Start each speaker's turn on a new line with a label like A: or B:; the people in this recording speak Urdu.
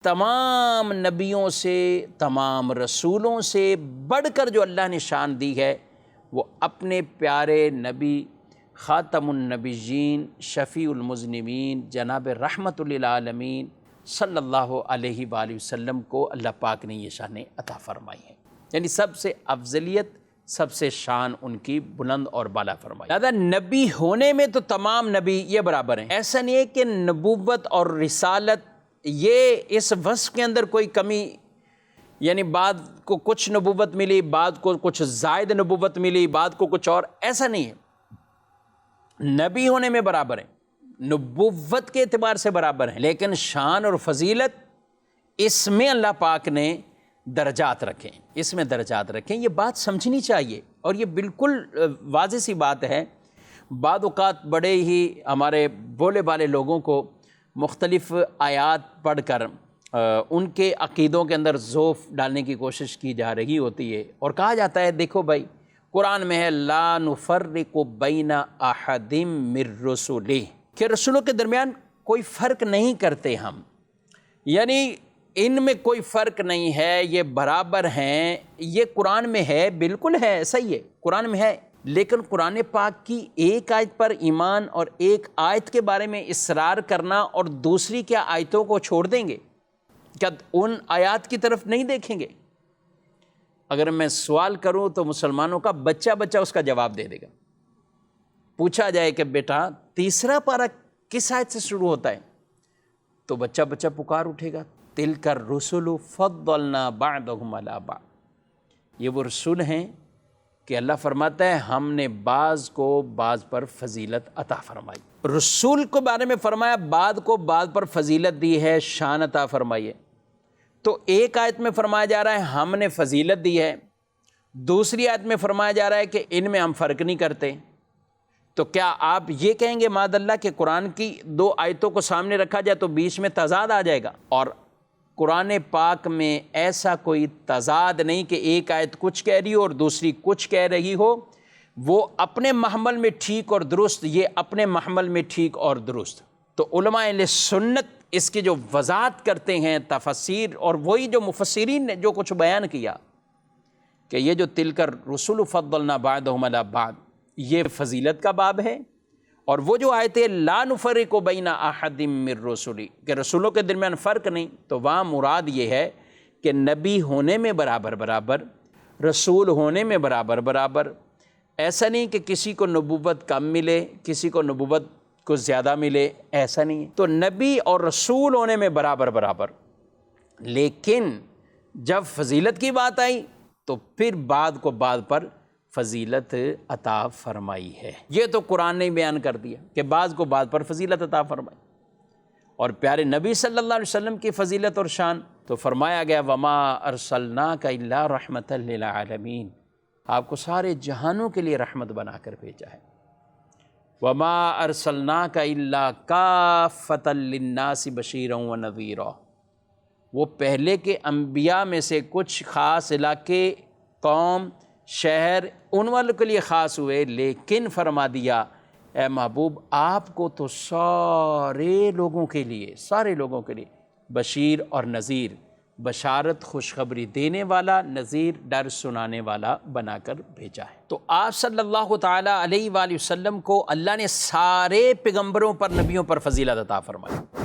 A: تمام نبیوں سے، تمام رسولوں سے بڑھ کر جو اللہ نے شان دی ہے وہ اپنے پیارے نبی خاتم النبیین شفیع المذنبین جناب رحمت للعالمین صلی اللہ علیہ وآلہ وسلم کو اللہ پاک نے یہ شان عطا فرمائی ہے، یعنی سب سے افضلیت، سب سے شان ان کی بلند اور بالا فرمائی۔ لہذا نبی ہونے میں تو تمام نبی یہ برابر ہیں، ایسا نہیں ہے کہ نبوت اور رسالت یہ اس وصف کے اندر کوئی کمی، یعنی بعد کو کچھ نبوت ملی، بعد کو کچھ زائد نبوت ملی، بعد کو کچھ اور، ایسا نہیں ہے۔ نبی ہونے میں برابر ہیں، نبوت کے اعتبار سے برابر ہیں، لیکن شان اور فضیلت اس میں اللہ پاک نے درجات رکھیں، اس میں درجات رکھیں، یہ بات سمجھنی چاہیے اور یہ بالکل واضح سی بات ہے۔ بعض اوقات بڑے ہی ہمارے بولے بالے لوگوں کو مختلف آیات پڑھ کر ان کے عقیدوں کے اندر ذوف ڈالنے کی کوشش کی جا رہی ہوتی ہے اور کہا جاتا ہے دیکھو بھائی قرآن میں ہے لا نفرق بین احد من رسلہ، کہ رسولوں کے درمیان کوئی فرق نہیں کرتے ہم، یعنی ان میں کوئی فرق نہیں ہے، یہ برابر ہیں، یہ قرآن میں ہے، بالکل ہے، صحیح ہے، قرآن میں ہے، لیکن قرآن پاک کی ایک آیت پر ایمان اور ایک آیت کے بارے میں اصرار کرنا اور دوسری کیا آیتوں کو چھوڑ دیں گے؟ کیا ان آیات کی طرف نہیں دیکھیں گے؟ اگر میں سوال کروں تو مسلمانوں کا بچہ بچہ اس کا جواب دے دے گا۔ پوچھا جائے کہ بیٹا تیسرا پارہ کس آیت سے شروع ہوتا ہے تو بچہ بچہ پکار اٹھے گا تلک الرسل فضلنا بعضهم علی بعض، یہ وہ رسول ہیں کہ اللہ فرماتا ہے ہم نے بعض کو بعض پر فضیلت عطا فرمائی، رسول کے بارے میں فرمایا بعض کو بعض پر فضیلت دی ہے، شان عطا فرمائی ہے۔ تو ایک آیت میں فرمایا جا رہا ہے ہم نے فضیلت دی ہے، دوسری آیت میں فرمایا جا رہا ہے کہ ان میں ہم فرق نہیں کرتے، تو کیا آپ یہ کہیں گے معاذ اللہ کہ قرآن کی دو آیتوں کو سامنے رکھا جائے تو بیچ میں تضاد آ جائے گا؟ اور قرآن پاک میں ایسا کوئی تضاد نہیں کہ ایک آیت کچھ کہہ رہی ہو اور دوسری کچھ کہہ رہی ہو، وہ اپنے محمل میں ٹھیک اور درست، یہ اپنے محمل میں ٹھیک اور درست۔ تو علماء اہل سنت اس کی جو وضاحت کرتے ہیں تفسیر، اور وہی جو مفسرین نے جو کچھ بیان کیا کہ یہ جو تلک الرسل فضلنا بعضهم علی بعض یہ فضیلت کا باب ہے، اور وہ جو آیت لا نفرق بین احد من رسلی کہ رسولوں کے درمیان فرق نہیں، تو وہاں مراد یہ ہے کہ نبی ہونے میں برابر برابر، رسول ہونے میں برابر برابر، ایسا نہیں کہ کسی کو نبوت کم ملے کسی کو نبوت کو زیادہ ملے، ایسا نہیں ہے۔ تو نبی اور رسول ہونے میں برابر برابر، لیکن جب فضیلت کی بات آئی تو پھر بعد کو بعد پر فضیلت عطا فرمائی ہے۔ یہ تو قرآن نے بیان کر دیا کہ بعض کو بعض پر فضیلت عطا فرمائی، اور پیارے نبی صلی اللہ علیہ وسلم کی فضیلت اور شان تو فرمایا گیا وما ارسلناک الا رحمۃ للعالمین، آپ کو سارے جہانوں کے لیے رحمت بنا کر بھیجا ہے۔ وما ارسلناک الا کافۃ للناس بشیرا ونذیرا، وہ پہلے کے انبیاء میں سے کچھ خاص علاقے، قوم، شہر ان والوں کے لیے خاص ہوئے، لیکن فرما دیا اے محبوب آپ کو تو سارے لوگوں کے لیے بشیر اور نذیر، بشارت خوشخبری دینے والا، نذیر ڈر سنانے والا بنا کر بھیجا ہے۔ تو آپ صلی اللہ تعالیٰ علیہ وآلہ وسلم کو اللہ نے سارے پیغمبروں پر، نبیوں پر فضیلت عطا فرمائی۔